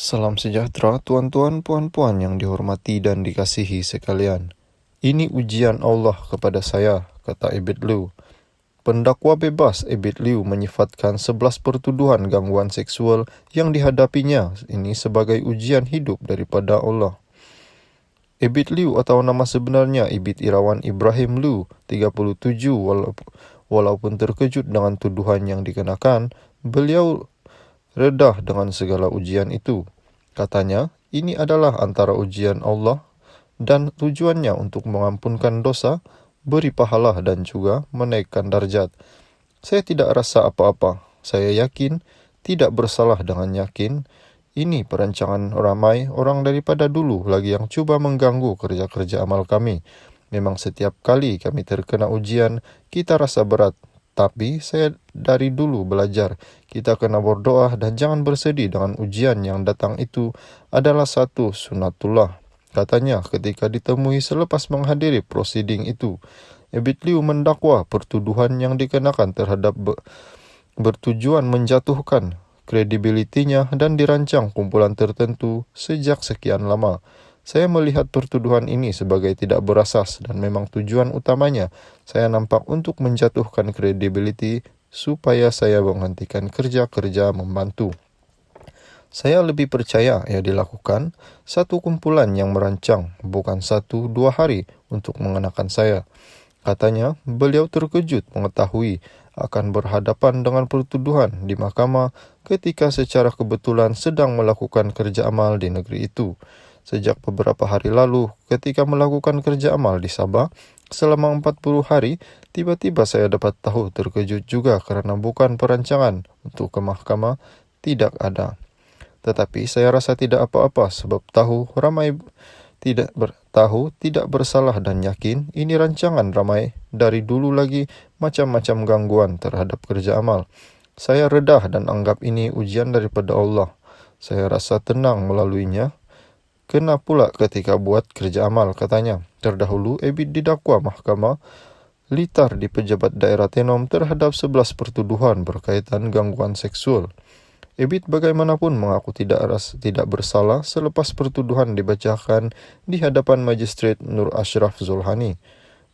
Salam sejahtera tuan-tuan, puan-puan yang dihormati dan dikasihi sekalian. Ini ujian Allah kepada saya, kata Ebit Liu. Pendakwa bebas Ebit Liu menyifatkan 11 pertuduhan gangguan seksual yang dihadapinya ini sebagai ujian hidup daripada Allah. Ebit Liu atau nama sebenarnya Ebit Irawan Ibrahim Liu, 37, walaupun terkejut dengan tuduhan yang dikenakan, beliau redah dengan segala ujian itu. Katanya, ini adalah antara ujian Allah dan tujuannya untuk mengampunkan dosa, beri pahala dan juga menaikkan darjat. Saya tidak rasa apa-apa. Saya yakin, tidak bersalah dengan yakin. Ini perancangan ramai orang daripada dulu lagi yang cuba mengganggu kerja-kerja amal kami. Memang setiap kali kami terkena ujian, kita rasa berat. Tapi saya dari dulu belajar, kita kena berdoa dan jangan bersedih dengan ujian yang datang itu adalah satu sunatullah. Katanya ketika ditemui selepas menghadiri prosiding itu, Ebit Liu mendakwa pertuduhan yang dikenakan terhadap bertujuan menjatuhkan kredibilitinya dan dirancang kumpulan tertentu sejak sekian lama. Saya melihat pertuduhan ini sebagai tidak berasas dan memang tujuan utamanya saya nampak untuk menjatuhkan kredibiliti supaya saya menghentikan kerja-kerja membantu. Saya lebih percaya ia dilakukan satu kumpulan yang merancang, bukan 1-2 hari untuk mengenakan saya. Katanya, beliau terkejut mengetahui akan berhadapan dengan pertuduhan di mahkamah ketika secara kebetulan sedang melakukan kerja amal di negeri itu. Sejak beberapa hari lalu, ketika melakukan kerja amal di Sabah, selama 40 hari, tiba-tiba saya dapat tahu terkejut juga karena bukan perancangan untuk ke mahkamah, tidak ada. Tetapi saya rasa tidak apa-apa sebab tahu ramai tidak bersalah dan yakin ini rancangan ramai dari dulu lagi macam-macam gangguan terhadap kerja amal. Saya redah dan anggap ini ujian daripada Allah. Saya rasa tenang melaluinya. Kena pula ketika buat kerja amal, katanya. Terdahulu, Ebit didakwa mahkamah litar di pejabat daerah Tenom terhadap 11 pertuduhan berkaitan gangguan seksual. Ebit bagaimanapun mengaku tidak bersalah selepas pertuduhan dibacakan di hadapan Magistrate Nur Ashraf Zulhani.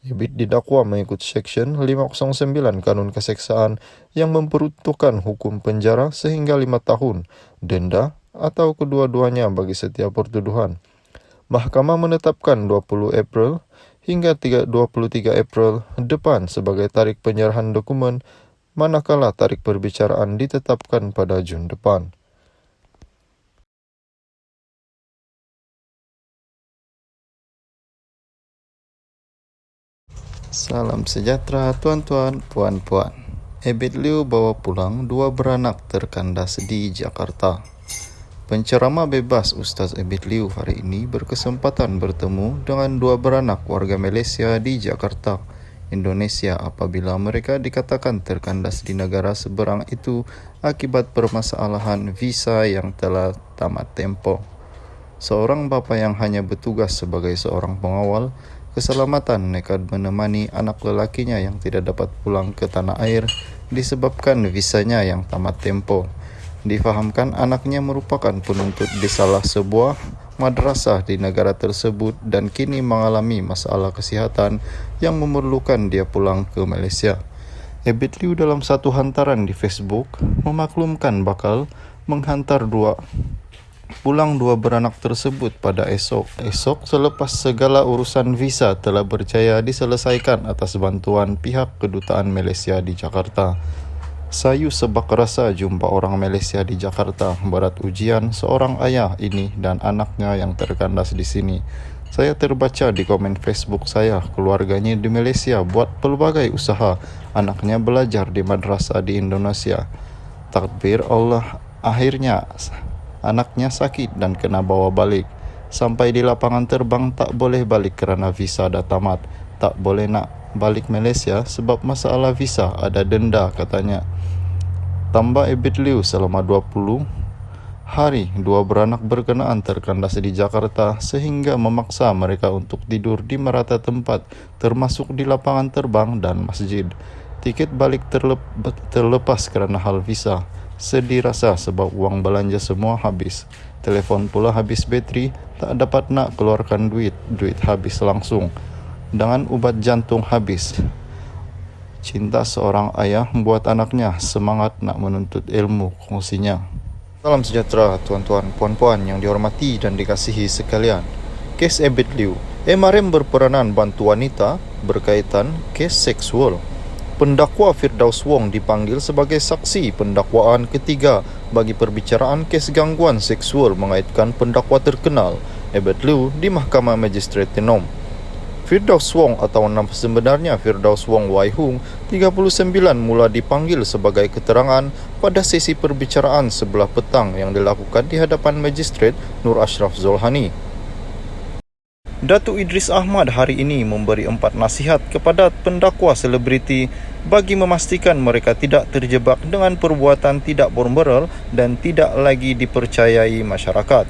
Ebit didakwa mengikut Seksyen 509 Kanun Keseksaan yang memperuntukkan hukum penjara sehingga 5 tahun, denda, atau kedua-duanya bagi setiap pertuduhan. Mahkamah menetapkan 20 April hingga 23 April depan sebagai tarik penyerahan dokumen, manakala tarik perbicaraan ditetapkan pada Jun depan. Salam sejahtera tuan-tuan, puan-puan. Ebit Liu bawa pulang 2 beranak terkandas di Jakarta. Penceramah bebas Ustaz Ebit Liu hari ini berkesempatan bertemu dengan 2 beranak warga Malaysia di Jakarta, Indonesia apabila mereka dikatakan terkandas di negara seberang itu akibat permasalahan visa yang telah tamat tempo. Seorang bapa yang hanya bertugas sebagai seorang pengawal keselamatan nekat menemani anak lelakinya yang tidak dapat pulang ke tanah air disebabkan visanya yang tamat tempo. Difahamkan anaknya merupakan penuntut di salah sebuah madrasah di negara tersebut dan kini mengalami masalah kesihatan yang memerlukan dia pulang ke Malaysia. Ebit Liu dalam satu hantaran di Facebook memaklumkan bakal menghantar pulang 2 beranak tersebut pada esok selepas segala urusan visa telah berjaya diselesaikan atas bantuan pihak kedutaan Malaysia di Jakarta. Sayu sebab rasa jumpa orang Malaysia di Jakarta, berat ujian seorang ayah ini dan anaknya yang terkandas di sini. Saya terbaca di komen Facebook saya, keluarganya di Malaysia buat pelbagai usaha, anaknya belajar di madrasah di Indonesia. Takdir Allah, akhirnya anaknya sakit dan kena bawa balik. Sampai di lapangan terbang tak boleh balik kerana visa dah tamat. Tak boleh nak balik Malaysia sebab masalah visa, ada denda katanya. Tambah Ebit Liu selama 20 hari 2 beranak berkenaan terkandas di Jakarta sehingga memaksa mereka untuk tidur di merata tempat termasuk di lapangan terbang dan masjid. Tiket balik terlepas kerana hal visa. Sedih rasa sebab uang belanja semua habis. Telefon pula habis bateri, tak dapat nak keluarkan duit habis langsung. Dengan ubat jantung habis. Cinta seorang ayah membuat anaknya semangat nak menuntut ilmu kongsinya. Salam sejahtera tuan-tuan, puan-puan yang dihormati dan dikasihi sekalian. Kes Ebit Liu, Emarem berperanan bantu wanita berkaitan kes seksual. Pendakwa Firdaus Wong dipanggil sebagai saksi pendakwaan ketiga bagi perbicaraan kes gangguan seksual mengaitkan pendakwa terkenal Ebit Liu di Mahkamah Magistrat Tenom. Firdaus Wong atau nama sebenarnya Firdaus Wong Wai Hung, 39, mula dipanggil sebagai keterangan pada sesi perbicaraan sebelah petang yang dilakukan di hadapan Magistrat Nur Ashraf Zolhani. Datuk Idris Ahmad hari ini memberi 4 nasihat kepada pendakwa selebriti bagi memastikan mereka tidak terjebak dengan perbuatan tidak bermoral dan tidak lagi dipercayai masyarakat.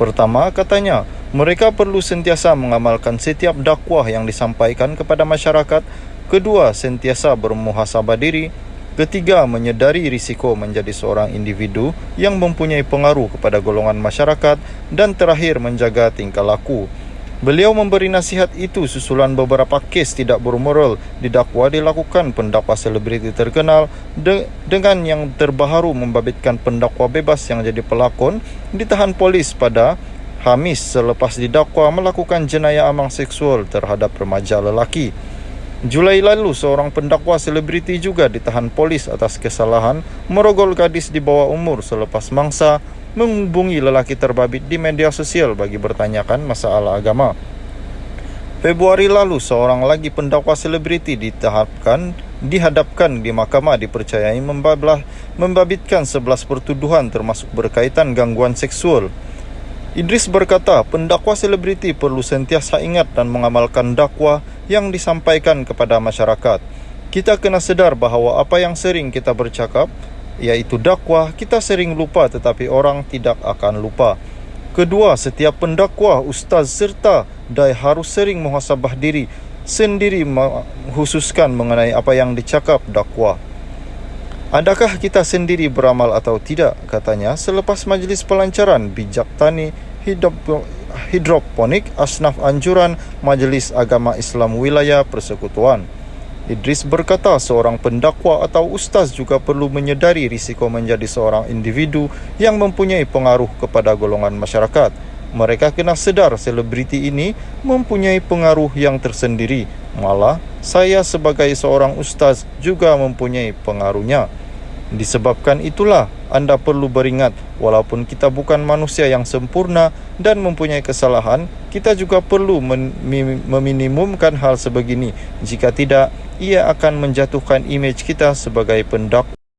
Pertama, katanya, mereka perlu sentiasa mengamalkan setiap dakwah yang disampaikan kepada masyarakat. Kedua, sentiasa bermuhasabah diri. Ketiga, menyedari risiko menjadi seorang individu yang mempunyai pengaruh kepada golongan masyarakat. Dan terakhir, menjaga tingkah laku. Beliau memberi nasihat itu susulan beberapa kes tidak bermoral didakwa dilakukan pendakwa selebriti terkenal dengan yang terbaru membabitkan pendakwa bebas yang jadi pelakon ditahan polis pada Khamis selepas didakwa melakukan jenayah amang seksual terhadap remaja lelaki. Julai lalu, seorang pendakwa selebriti juga ditahan polis atas kesalahan merogol gadis di bawah umur selepas mangsa menghubungi lelaki terbabit di media sosial bagi bertanyakan masalah agama. Februari lalu, seorang lagi pendakwa selebriti dihadapkan di mahkamah dipercayai membabitkan 11 pertuduhan termasuk berkaitan gangguan seksual. Idris berkata, pendakwa selebriti perlu sentiasa ingat dan mengamalkan dakwah yang disampaikan kepada masyarakat. Kita kena sedar bahawa apa yang sering kita bercakap, iaitu dakwah, kita sering lupa tetapi orang tidak akan lupa. Kedua, setiap pendakwa, ustaz serta dai harus sering muhasabah diri sendiri khususkan mengenai apa yang dicakap dakwah. Adakah kita sendiri beramal atau tidak, katanya selepas majlis pelancaran bijak tani hidroponik asnaf anjuran Majlis Agama Islam Wilayah Persekutuan. Idris berkata seorang pendakwa atau ustaz juga perlu menyedari risiko menjadi seorang individu yang mempunyai pengaruh kepada golongan masyarakat. Mereka kena sedar selebriti ini mempunyai pengaruh yang tersendiri. Malah, saya sebagai seorang ustaz juga mempunyai pengaruhnya. Disebabkan itulah, anda perlu beringat, walaupun kita bukan manusia yang sempurna dan mempunyai kesalahan, kita juga perlu meminimumkan hal sebegini. Jika tidak, ia akan menjatuhkan imej kita sebagai pendakwa.